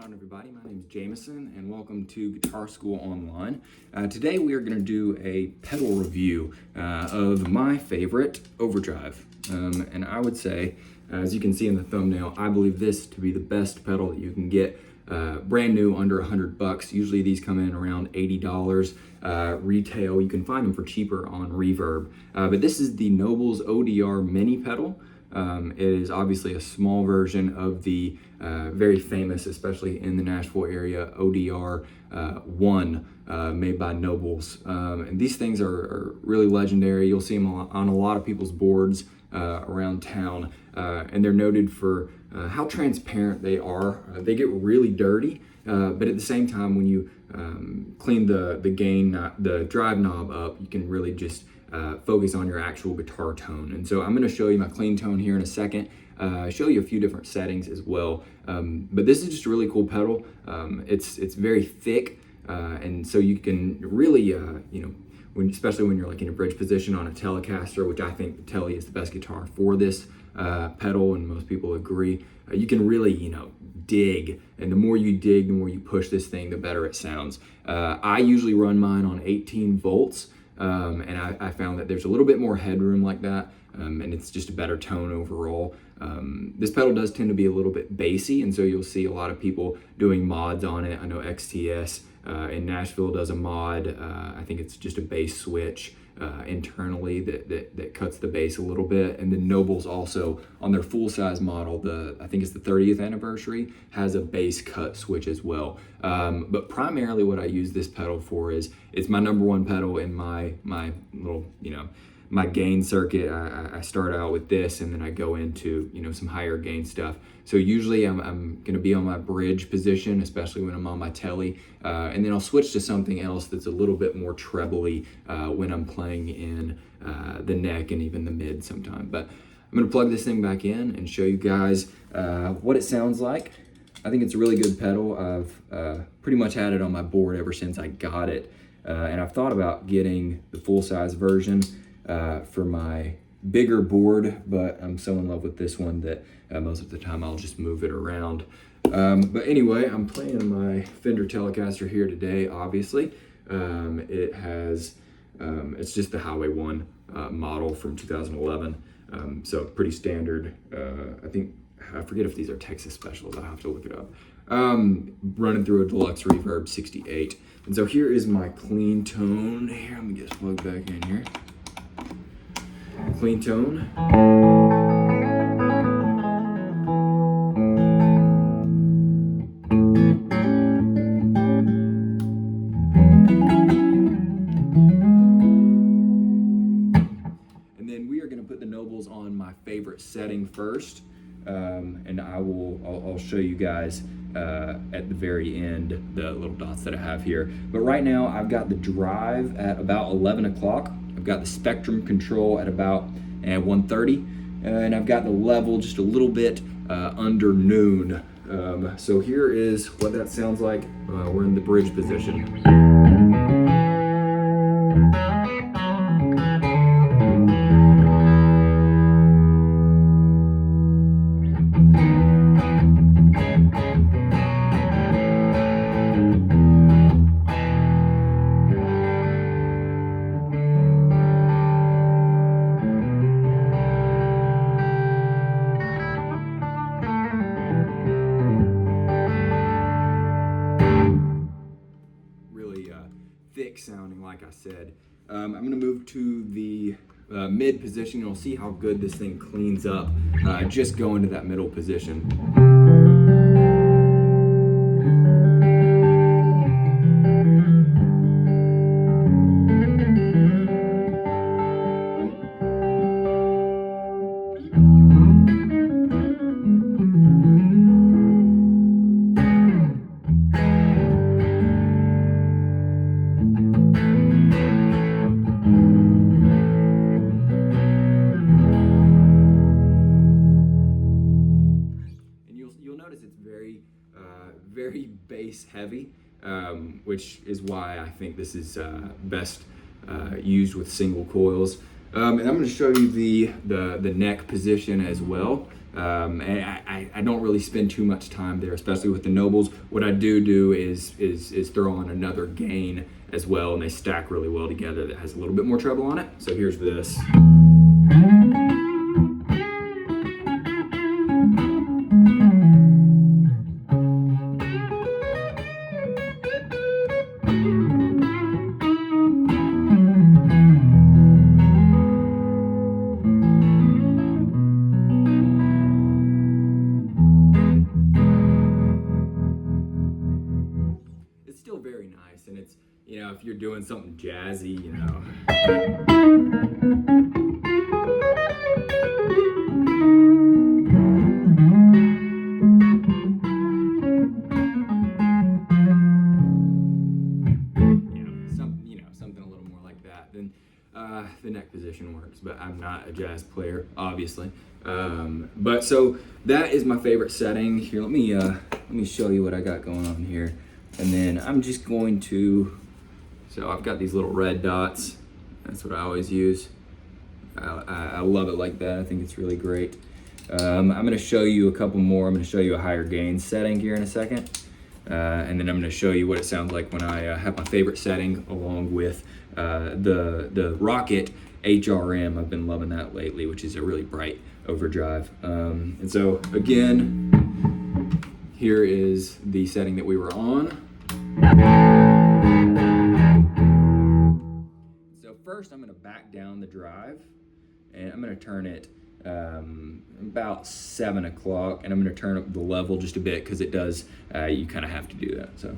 on, everybody? My name is Jameson and welcome to Guitar School Online. Today we are going to do a pedal review of my favorite overdrive. And I would say, as you can see in the thumbnail, I believe this to be the best pedal that you can get brand new under $100. Usually these come in around $80 retail. You can find them for cheaper on Reverb. But this is the Nobels ODR Mini pedal. It is obviously a small version of the very famous, especially in the Nashville area, ODR 1 made by Nobels. And these things are really legendary. You'll see them on a lot of people's boards around town. And they're noted for how transparent they are. They get really dirty, but at the same time, when you clean the drive knob up, you can really just focus on your actual guitar tone. And so I'm going to show you my clean tone here in a second, show you a few different settings as well. But this is just a really cool pedal. It's very thick, and so you can really, especially when you're like in a bridge position on a Telecaster, which I think the Tele is the best guitar for this pedal, and most people agree. You can really, dig, and the more you dig, the more you push this thing, the better it sounds. I usually run mine on 18 volts. And I found that there's a little bit more headroom like that, and it's just a better tone overall. This pedal does tend to be a little bit bassy, and so you'll see a lot of people doing mods on it. I know XTS in Nashville does a mod. I think it's just a bass switch internally that cuts the bass a little bit. And then Nobels also, on their full-size model, I think it's the 30th anniversary, has a bass cut switch as well. But primarily what I use this pedal for is it's my number one pedal in my little, my gain circuit. I start out with this, and then I go into, some higher gain stuff. So usually I'm gonna be on my bridge position, especially when I'm on my Tele, and then I'll switch to something else that's a little bit more trebly when I'm playing in the neck and even the mid sometime. But I'm gonna plug this thing back in and show you guys what it sounds like. I think it's a really good pedal. I've pretty much had it on my board ever since I got it, and I've thought about getting the full-size version for my bigger board, but I'm so in love with this one that most of the time I'll just move it around. But anyway, I'm playing my Fender Telecaster here today, obviously. It has, it's just the Highway 1 model from 2011, so pretty standard. I forget if these are Texas specials, I'll have to look it up. Running through a Deluxe Reverb 68. And so here is my clean tone. Here, let me get this plugged back in here. Clean tone. And then we are going to put the Nobels on my favorite setting first, and I'll show you guys at the very end the little dots that I have here. But right now I've got the drive at about 11 o'clock. I've got the spectrum control at about 1:30, and I've got the level just a little bit under noon. So here is what that sounds like. We're in the bridge position. Thick sounding, like I said. I'm going to move to the mid position. You'll see how good this thing cleans up just going to that middle position. Very bass heavy, which is why I think this is best used with single coils. And I'm going to show you the neck position as well. And I don't really spend too much time there, especially with the Nobles. What I do is throw on another gain as well, and they stack really well together. That has a little bit more treble on it. So here's this. Very nice, and it's, you know, if you're doing something jazzy, you know. Something a little more like that, then the neck position works, but I'm not a jazz player, obviously. But so that is my favorite setting. Here, let me show you what I got going on here. And then I'm just going to, so I've got these little red dots. That's what I always use. I love it like that. I think it's really great. I'm gonna show you a couple more. I'm gonna show you a higher gain setting here in a second. And then I'm gonna show you what it sounds like when I have my favorite setting along with the Rockett HRM. I've been loving that lately, which is a really bright overdrive. And so again, here is the setting that we were on. So first I'm going to back down the drive, and I'm going to turn it about 7 o'clock, and I'm going to turn up the level just a bit because it does, you kind of have to do that. So.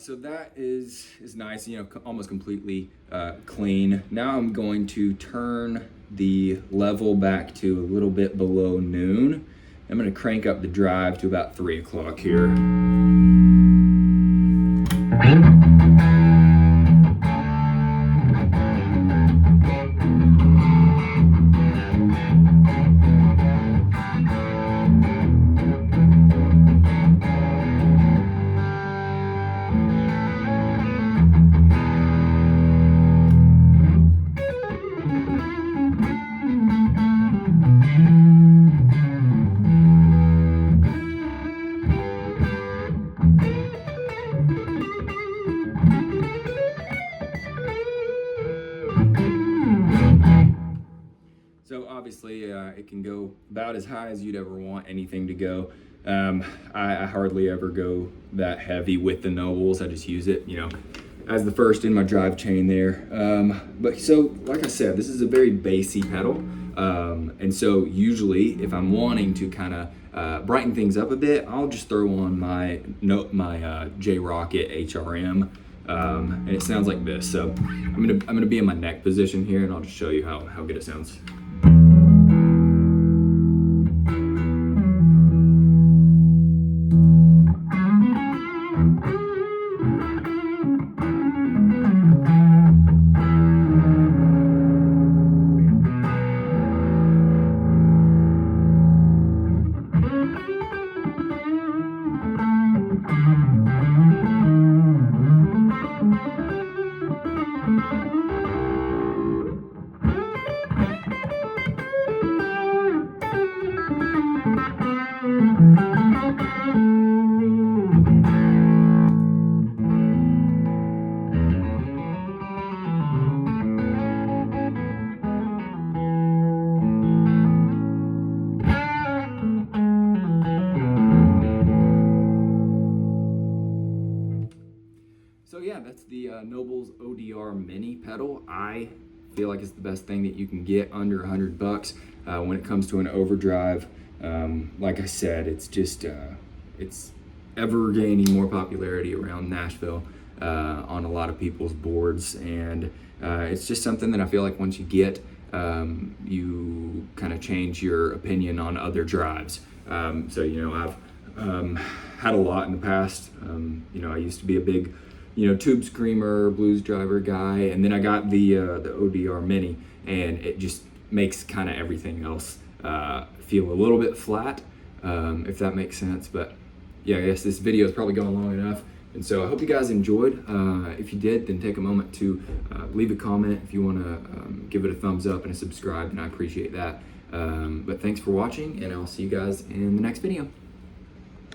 So that is nice, you know, almost completely clean. Now I'm going to turn the level back to a little bit below noon. I'm going to crank up the drive to about 3 o'clock here. Obviously, it can go about as high as you'd ever want anything to go. I hardly ever go that heavy with the Nobles. I just use it, you know, as the first in my drive chain there. But so, like I said, this is a very bassy pedal. And so usually if I'm wanting to kind of brighten things up a bit, I'll just throw on my J Rockett HRM. And it sounds like this. So I'm gonna be in my neck position here, and I'll just show you how good it sounds. So yeah, that's the Nobels ODR Mini pedal. I feel like it's the best thing that you can get under $100 when it comes to an overdrive. Like I said, it's just it's ever gaining more popularity around Nashville. on a lot of people's boards, and it's just something that I feel like once you get, you kind of change your opinion on other drives. So, you know, I've had a lot in the past. You know, I used to be a big, you know, tube screamer, blues driver guy, and then I got the ODR Mini, and it just makes kind of everything else feel a little bit flat, if that makes sense. But yeah, I guess this video is probably going long enough, and so I hope you guys enjoyed. If you did, then take a moment to leave a comment. If you want to give it a thumbs up and a subscribe, and I appreciate that. But thanks for watching, and I'll see you guys in the next video.